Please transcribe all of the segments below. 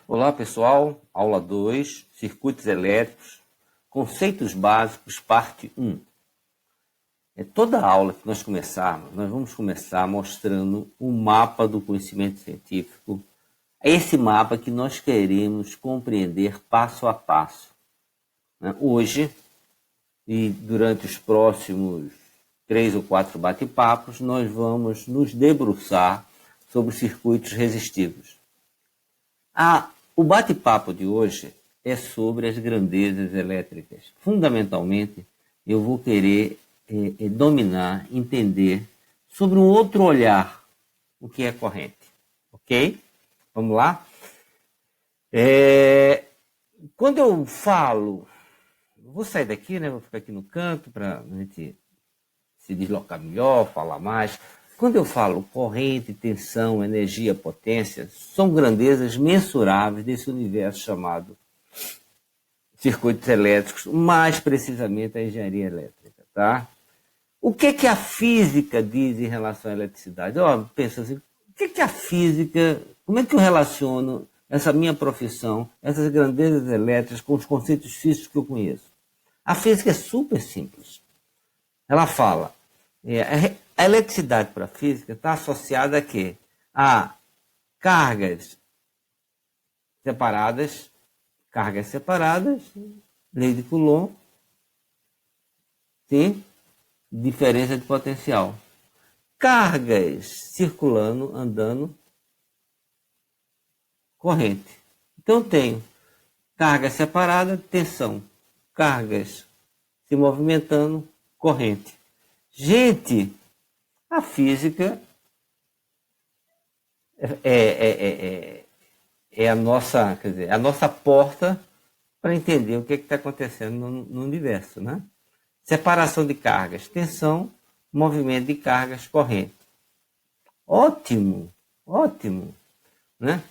Olá pessoal, aula 2, circuitos elétricos, conceitos básicos, parte 1. Toda aula que nós começarmos, nós vamos começar mostrando um mapa do conhecimento científico. É esse mapa que nós queremos compreender passo a passo. Hoje, e durante os próximos 3 ou 4 bate-papos, nós vamos nos debruçar sobre circuitos resistivos. O bate-papo de hoje é sobre as grandezas elétricas. Fundamentalmente, eu vou querer dominar, entender sobre um outro olhar o que é corrente. Ok? Vamos lá? Quando eu falo, vou sair daqui, né? Vou ficar aqui no canto para a gente se deslocar melhor, falar mais. Quando eu falo corrente, tensão, energia, potência, são grandezas mensuráveis desse universo chamado circuitos elétricos, mais precisamente a engenharia elétrica, tá? O que a física diz em relação à eletricidade? Pensa assim, o que a física, como é que eu relaciono essa minha profissão, essas grandezas elétricas com os conceitos físicos que eu conheço? A física é super simples. Ela fala, a eletricidade para a física está associada a quê? A cargas separadas, lei de Coulomb, sim, diferença de potencial. Cargas circulando, andando, corrente. Então eu tenho carga separada, tensão. Cargas se movimentando, corrente. Gente, a física é a nossa, quer dizer, a nossa porta para entender o que está acontecendo no universo, né? Separação de cargas, tensão, movimento de cargas, corrente. Ótimo, ótimo, né?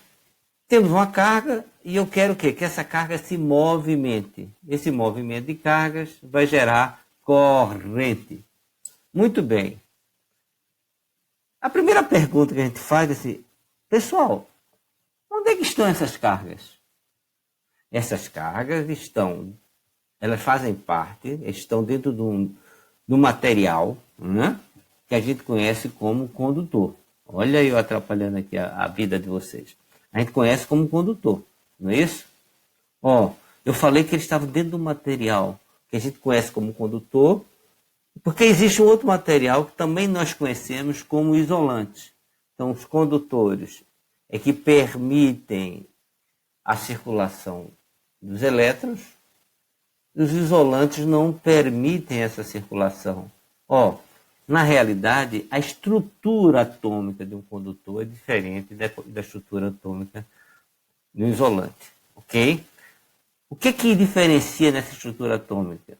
Temos uma carga e eu quero o quê? Que essa carga se movimente. Esse movimento de cargas vai gerar corrente. Muito bem. A primeira pergunta que a gente faz é assim, pessoal, onde é que estão essas cargas? Essas cargas elas fazem parte, estão dentro de um material, né, que a gente conhece como condutor. Olha eu atrapalhando aqui a vida de vocês. A gente conhece como condutor, não é isso? Eu falei que eles estavam dentro de um material que a gente conhece como condutor, porque existe um outro material que também nós conhecemos como isolante. Então, os condutores é que permitem a circulação dos elétrons, e os isolantes não permitem essa circulação. Na realidade, a estrutura atômica de um condutor é diferente da estrutura atômica de um isolante. Ok? O que diferencia nessa estrutura atômica?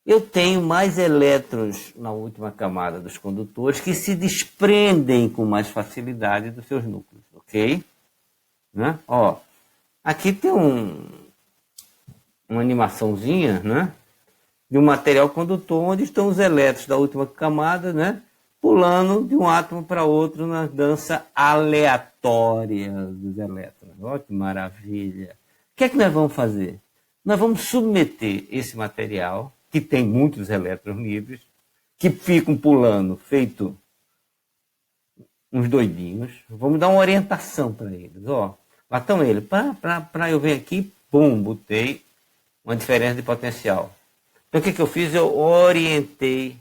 Eu tenho mais elétrons na última camada dos condutores que se desprendem com mais facilidade dos seus núcleos, ok? Né? Aqui tem uma animaçãozinha, né, de um material condutor onde estão os elétrons da última camada, né, pulando de um átomo para outro na dança aleatória dos elétrons. Olha que maravilha! O que é que nós vamos fazer? Nós vamos submeter esse material, que tem muitos elétrons livres, que ficam pulando, feito uns doidinhos. Vamos dar uma orientação para eles. Lá estão eles. Para eu ver aqui, botei uma diferença de potencial. Então o que eu fiz? Eu orientei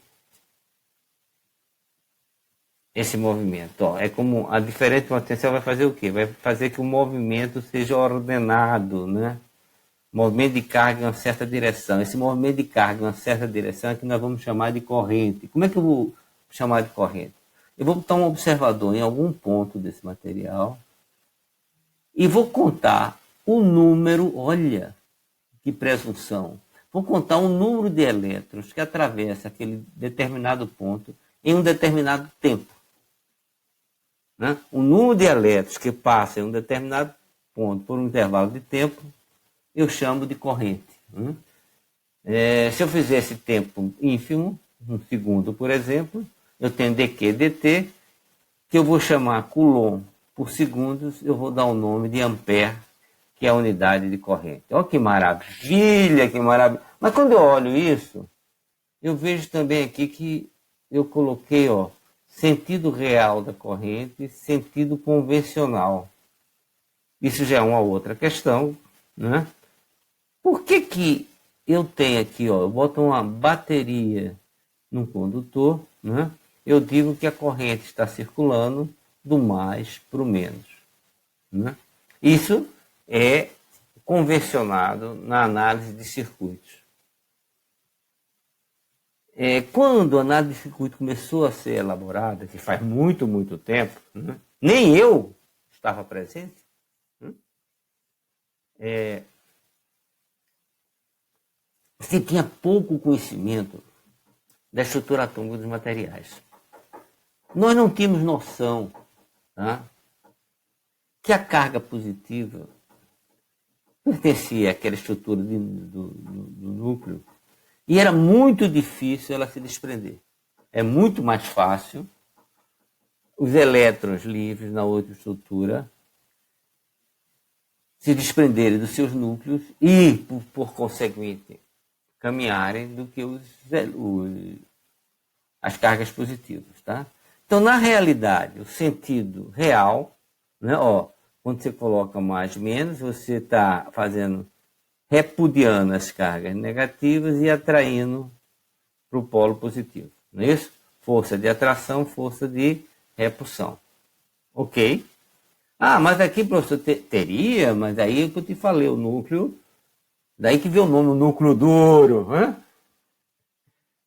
esse movimento. É como a diferença de potencial vai fazer o quê? Vai fazer que o movimento seja ordenado, né? Movimento de carga em uma certa direção. Esse movimento de carga em uma certa direção é que nós vamos chamar de corrente. Como é que eu vou chamar de corrente? Eu vou botar um observador em algum ponto desse material e vou contar o número, olha que presunção, vou contar um número de elétrons que atravessa aquele determinado ponto em um determinado tempo. Né? O número de elétrons que passa em um determinado ponto por um intervalo de tempo eu chamo de corrente. Se eu fizer esse tempo ínfimo, 1 segundo, por exemplo, eu tenho dq, dt, que eu vou chamar Coulomb por segundos, eu vou dar o nome de ampere que é a unidade de corrente. Olha que maravilha, que maravilha. Mas quando eu olho isso, eu vejo também aqui que eu coloquei, ó, sentido real da corrente, sentido convencional. Isso já é uma outra questão, né? Por que eu tenho aqui, ó, eu boto uma bateria num condutor, né? Eu digo que a corrente está circulando do mais para o menos, né? Isso é convencionado na análise de circuitos. Quando a análise de circuito começou a ser elaborada, que faz muito, muito tempo, né? Nem eu estava presente, né? Se tinha pouco conhecimento da estrutura atômica dos materiais. Nós não tínhamos noção, tá, que a carga positiva pertencia àquela estrutura do núcleo e era muito difícil ela se desprender. É muito mais fácil os elétrons livres na outra estrutura se desprenderem dos seus núcleos e, por conseguinte, caminharem do que as cargas positivas, tá? Então, na realidade, o sentido real, né, ó, quando você coloca mais menos, você está repudiando as cargas negativas e atraindo para o polo positivo. Não é isso? Força de atração, força de repulsão. Ok? Ah, mas aqui, professor, teria, mas aí é que eu te falei, o núcleo, daí que veio o nome, o núcleo duro. Hein?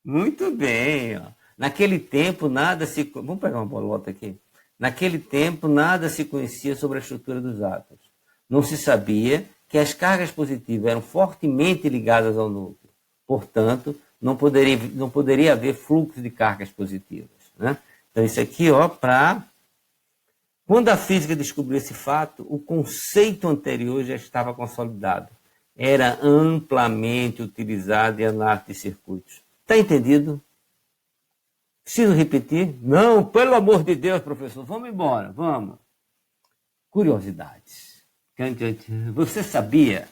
Muito bem. Ó. Naquele tempo, nada se... Vamos pegar uma bolota aqui. Naquele tempo, nada se conhecia sobre a estrutura dos átomos. Não se sabia que as cargas positivas eram fortemente ligadas ao núcleo. Portanto, não poderia haver fluxo de cargas positivas. Né? Então, isso aqui, ó, para... Quando a física descobriu esse fato, o conceito anterior já estava consolidado. Era amplamente utilizado em análise de circuitos. Está entendido? Preciso repetir? Não, pelo amor de Deus, professor, vamos embora, vamos. Curiosidades. Você sabia,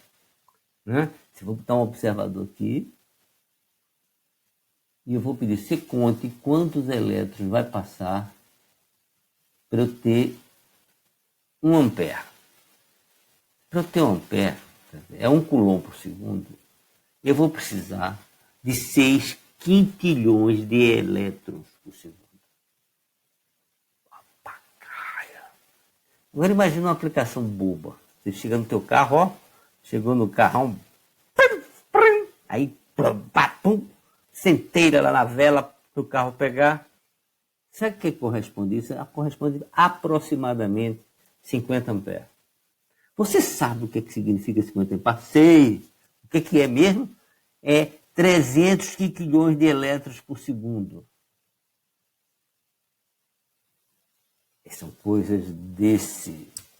né? Se vou botar um observador aqui, e eu vou pedir, você conte quantos elétrons vai passar para eu ter 1 ampere. Para eu ter 1 ampere, é 1 coulomb por segundo, eu vou precisar de 6 quintilhões de elétrons por segundo. Agora imagina uma aplicação boba. Você chega no teu carro, ó, chegou no carrão, aí pum, centeira lá na vela para o carro pegar. Sabe o que corresponde isso? Corresponde aproximadamente 50 amperes. Você sabe o que significa 50 amperes? Sei. O que é mesmo? É 300 quintilhões de elétrons por segundo. São coisas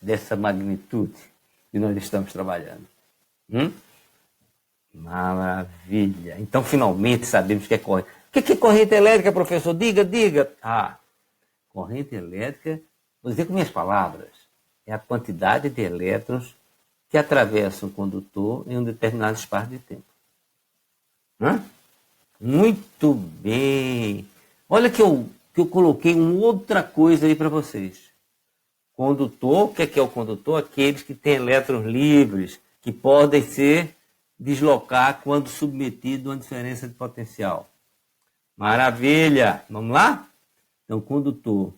dessa magnitude que nós estamos trabalhando. Maravilha. Então, finalmente, sabemos o que é corrente. O que é corrente elétrica, professor? Diga. Corrente elétrica, vou dizer com minhas palavras, é a quantidade de elétrons que atravessam o condutor em um determinado espaço de tempo. Muito bem. Olha que eu coloquei uma outra coisa aí para vocês. Condutor, o que é o condutor? Aqueles que têm elétrons livres, que podem se deslocar quando submetido a uma diferença de potencial. Maravilha! Vamos lá? Então, condutor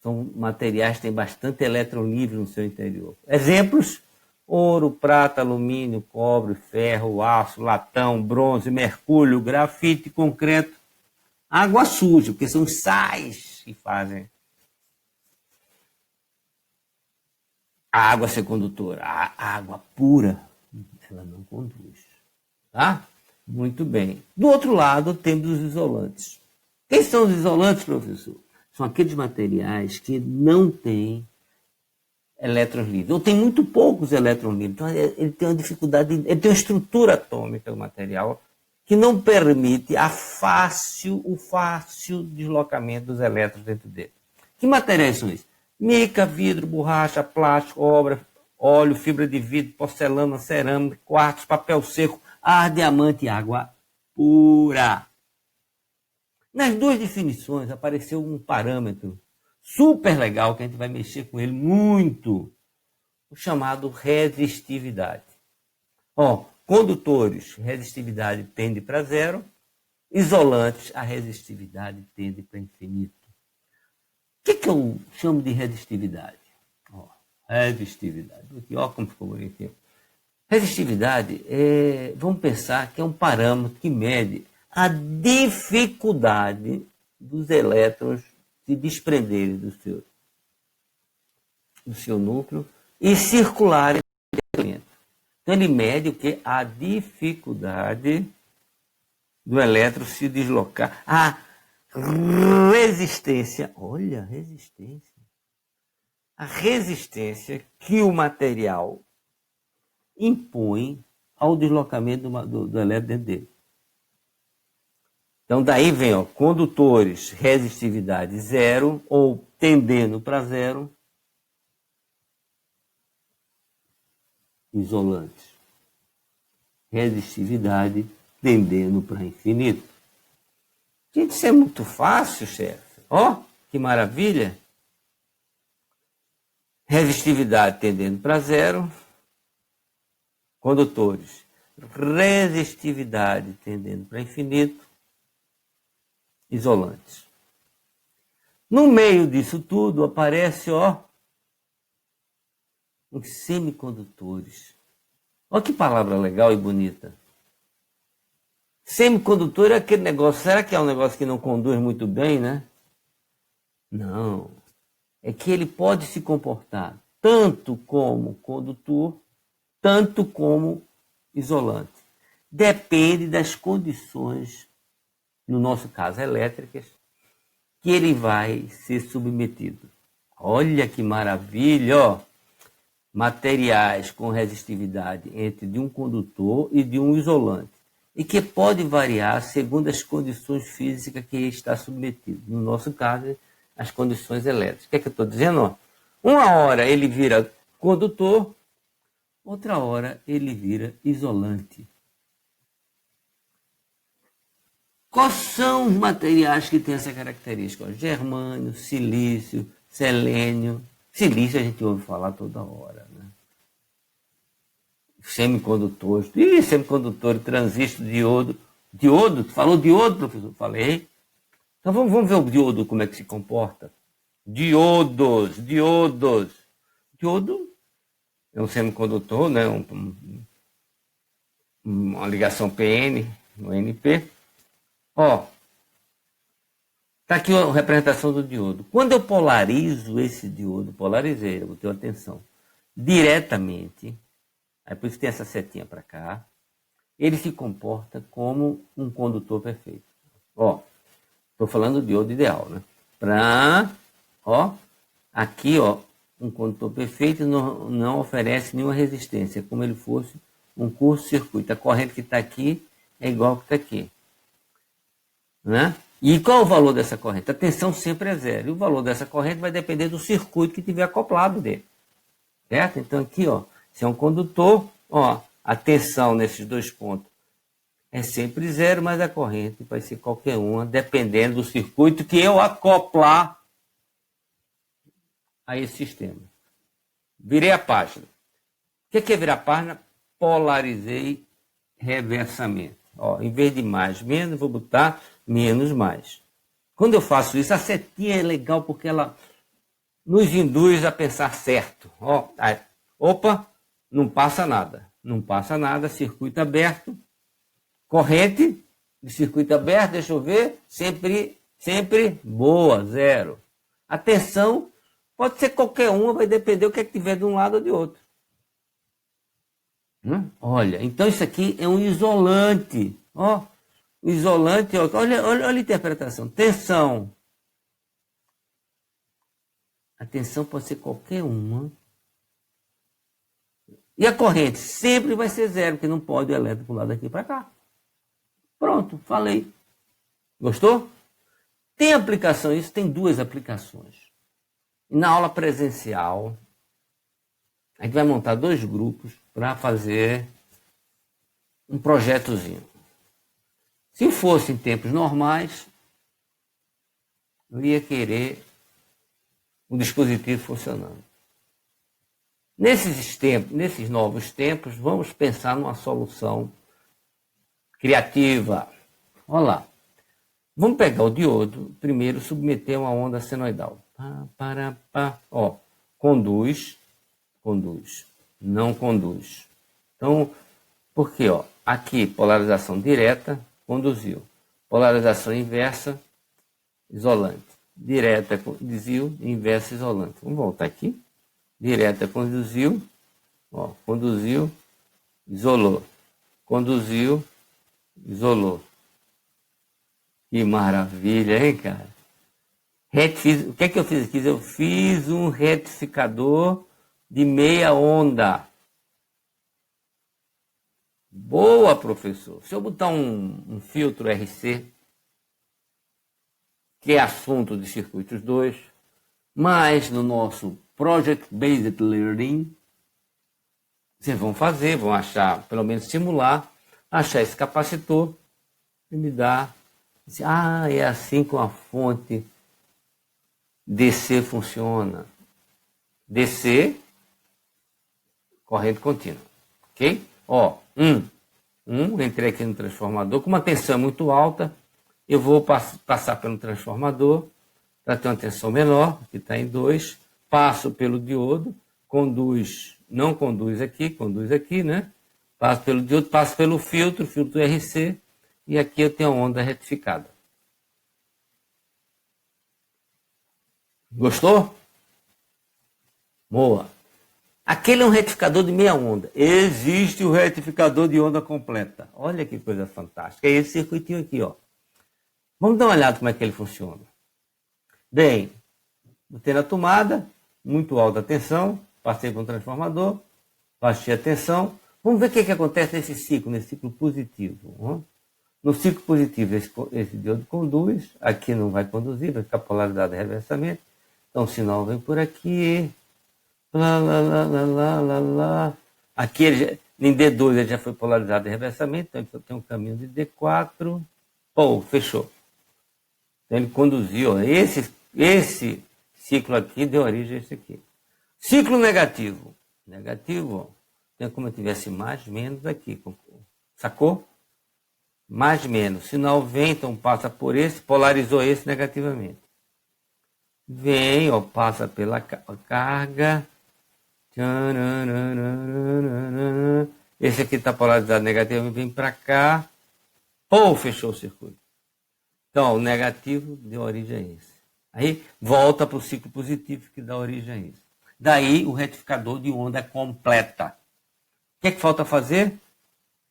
são materiais que têm bastante elétron livre no seu interior. Exemplos: ouro, prata, alumínio, cobre, ferro, aço, latão, bronze, mercúrio, grafite, concreto, água suja, porque são sais que fazem a água ser condutora. A água pura, ela não conduz. Tá? Muito bem. Do outro lado, temos os isolantes. Quem são os isolantes, professor? São aqueles materiais que não têm elétrons livres, ou tem muito poucos elétrons livres. Então, ele tem uma dificuldade, ele tem uma estrutura atômica do material que não permite o fácil deslocamento dos elétrons dentro dele. Que materiais são esses? Mica, vidro, borracha, plástico, óleo, fibra de vidro, porcelana, cerâmica, quartzo, papel seco, ar, diamante e água pura. Nas duas definições apareceu um parâmetro super legal que a gente vai mexer com ele muito, o chamado resistividade. Condutores, resistividade tende para zero, isolantes, a resistividade tende para infinito. O que eu chamo de resistividade? Resistividade. Aqui, como ficou bonitinho. Resistividade, vamos pensar que é um parâmetro que mede a dificuldade dos elétrons se desprenderem do seu núcleo e circularem dentro. Então ele mede o que? A dificuldade do elétron se deslocar. A resistência, olha, resistência. A resistência que o material impõe ao deslocamento do elétron dentro dele. Então daí vem, condutores, resistividade zero ou tendendo para zero, isolantes, resistividade tendendo para infinito. Gente, isso é muito fácil, chefe. Que maravilha! Resistividade tendendo para zero, condutores, resistividade tendendo para infinito, isolantes. No meio disso tudo aparece, os semicondutores. Olha que palavra legal e bonita. Semicondutor é aquele negócio, será que é um negócio que não conduz muito bem, né? Não. É que ele pode se comportar tanto como condutor, tanto como isolante. Depende das condições, no nosso caso elétricas, que ele vai ser submetido. Olha que maravilha! Materiais com resistividade entre de um condutor e de um isolante, e que pode variar segundo as condições físicas que está submetido. No nosso caso, as condições elétricas. O que é que eu estou dizendo? Uma hora ele vira condutor, outra hora ele vira isolante. Quais são os materiais que têm essa característica? Germânio, silício, selênio. Silício a gente ouve falar toda hora, né? Semicondutores. Semicondutor, transistor, diodo. Diodo? Tu falou diodo, professor? Falei. Então vamos ver o diodo, como é que se comporta. Diodos. Diodo é um semicondutor, né? Uma ligação PN, no NP. Está aqui a representação do diodo. Quando eu polarizo esse diodo, polarizei, eu botei atenção, diretamente, aí por isso tem essa setinha para cá, ele se comporta como um condutor perfeito. Estou falando do diodo ideal, né? Aqui, um condutor perfeito não oferece nenhuma resistência, como ele fosse um curto-circuito. A corrente que está aqui é igual que está aqui. Né? E qual é o valor dessa corrente? A tensão sempre é zero. E o valor dessa corrente vai depender do circuito que tiver acoplado dele. Certo? Então aqui, se é um condutor, a tensão nesses dois pontos é sempre zero, mas a corrente vai ser qualquer uma, dependendo do circuito que eu acoplar a esse sistema. Virei a página. O que é virar a página? Polarizei reversamente. Em vez de mais, menos, vou botar menos, mais. Quando eu faço isso, a setinha é legal porque ela nos induz a pensar certo. Não passa nada. Não passa nada, circuito aberto. Corrente de circuito aberto, deixa eu ver, sempre boa, zero. A tensão pode ser qualquer uma, vai depender do que tiver de um lado ou de outro. Olha, então isso aqui é um isolante. O isolante, olha a interpretação. Tensão. A tensão pode ser qualquer uma. E a corrente sempre vai ser zero, porque não pode o elétron pular daqui para cá. Pronto, falei. Gostou? Tem aplicação, isso tem duas aplicações. E na aula presencial, A gente vai montar 2 grupos para fazer um projetozinho. Se fosse em tempos normais, eu ia querer um dispositivo funcionando. Nesses novos tempos, vamos pensar numa solução criativa. Olha lá. Vamos pegar o diodo, primeiro submeter uma onda senoidal. Ó, conduz, não conduz. Então, por quê? Ó, aqui, polarização direta, conduziu. Polarização inversa, isolante. Direta, conduziu, inversa, isolante. Vamos voltar aqui. Direta, conduziu, ó, conduziu, isolou. Conduziu, isolou. Que maravilha, hein, cara? O que é que eu fiz aqui? Eu fiz um retificador de meia onda. Boa, professor. Se eu botar um filtro RC, que é assunto de circuitos 2, mas no nosso Project Based Learning, vocês vão achar, pelo menos simular, achar esse capacitor e me dar. É assim que uma fonte DC funciona. DC, corrente contínua. Ok? Ó, entrei aqui no transformador. Com uma tensão muito alta, eu vou passar pelo transformador para ter uma tensão menor, que está em 2. Passo pelo diodo, não conduz aqui, né? Passo pelo diodo, passo pelo filtro RC, e aqui eu tenho a onda retificada. Gostou? Boa. Aquele é um retificador de meia onda. Existe o retificador de onda completa. Olha que coisa fantástica. É esse circuitinho aqui, ó. Vamos dar uma olhada como é que ele funciona. Bem, botei na tomada, muito alta a tensão, passei para um transformador, baixei a tensão. Vamos ver o que acontece nesse ciclo positivo. No ciclo positivo, esse diodo conduz, aqui não vai conduzir, vai ficar polarizado de reversamento. Então o sinal vem por aqui, aqui em D2 ele já foi polarizado de reversamento, então ele só tem um caminho de D4, fechou. Então ele conduziu, ó, esse ciclo aqui deu origem a esse aqui. Ciclo negativo, ó, tem como eu tivesse mais, menos aqui, sacou? Mais, menos, sinal vem, então passa por esse, polarizou esse negativamente. Vem, ó, passa pela carga. Esse aqui está polarizado negativamente, vem para cá. Fechou o circuito. Então, o negativo deu origem a esse. Aí, volta para o ciclo positivo que dá origem a isso. Daí, o retificador de onda completa. O que é que falta fazer?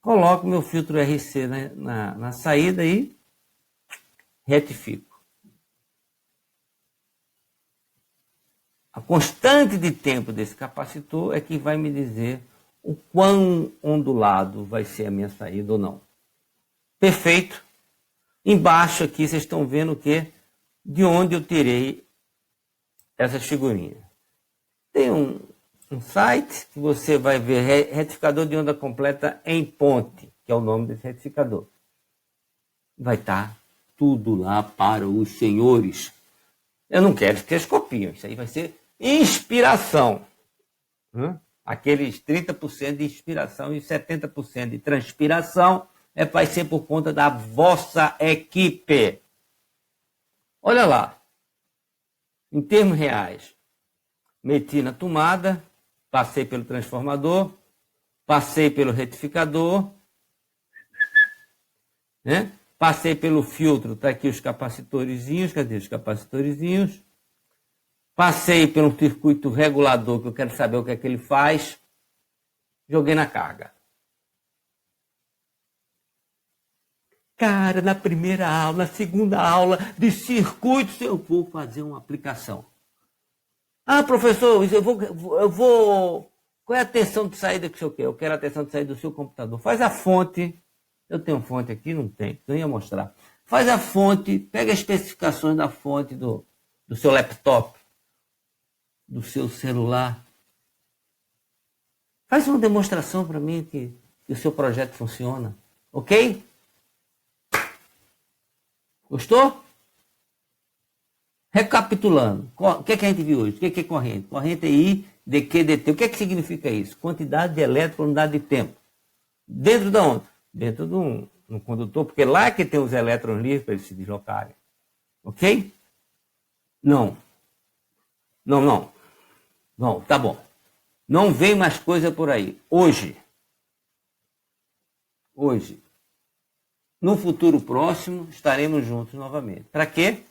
Coloco meu filtro RC na saída e retifico. A constante de tempo desse capacitor é que vai me dizer o quão ondulado vai ser a minha saída ou não. Perfeito. Embaixo aqui vocês estão vendo o que? De onde eu tirei essas figurinhas. Tem um site que você vai ver retificador de onda completa em ponte, que é o nome desse retificador. Vai estar tudo lá para os senhores. Eu não quero que vocês copiem, isso aí vai ser inspiração. Aqueles 30% de inspiração e 70% de transpiração vai ser por conta da vossa equipe. Olha lá. Em termos reais, meti na tomada, passei pelo transformador, passei pelo retificador, né? Passei pelo filtro, está aqui os capacitorzinhos, cadê os capacitorzinhos? Passei pelo circuito regulador, que eu quero saber o que é que ele faz, joguei na carga. Cara, na primeira aula, na segunda aula de circuitos, eu vou fazer uma aplicação. Professor, eu vou... Qual é a tensão de saída que o senhor quer? Eu quero a tensão de saída do seu computador. Faz a fonte. Eu tenho fonte aqui? Não tem. Não ia mostrar. Faz a fonte, pega as especificações da fonte do seu laptop, do seu celular. Faz uma demonstração para mim que o seu projeto funciona. Ok? Gostou? Recapitulando, o que é que a gente viu hoje? O que é corrente? Corrente é I, DQ, DT. O que é que significa isso? Quantidade de elétron por unidade de tempo. Dentro de onde? Dentro de um condutor, porque lá é que tem os elétrons livres para eles se deslocarem. Ok? Não. Não, tá bom. Não vem mais coisa por aí. Hoje, no futuro próximo, estaremos juntos novamente. Para quê?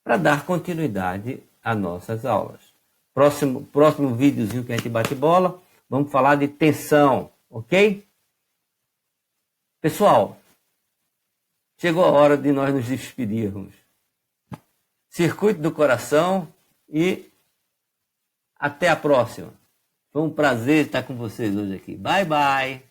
Para dar continuidade às nossas aulas. Próximo videozinho que a gente bate bola, vamos falar de tensão, ok? Pessoal, chegou a hora de nós nos despedirmos. Circuito do coração e até a próxima. Foi um prazer estar com vocês hoje aqui. Bye, bye.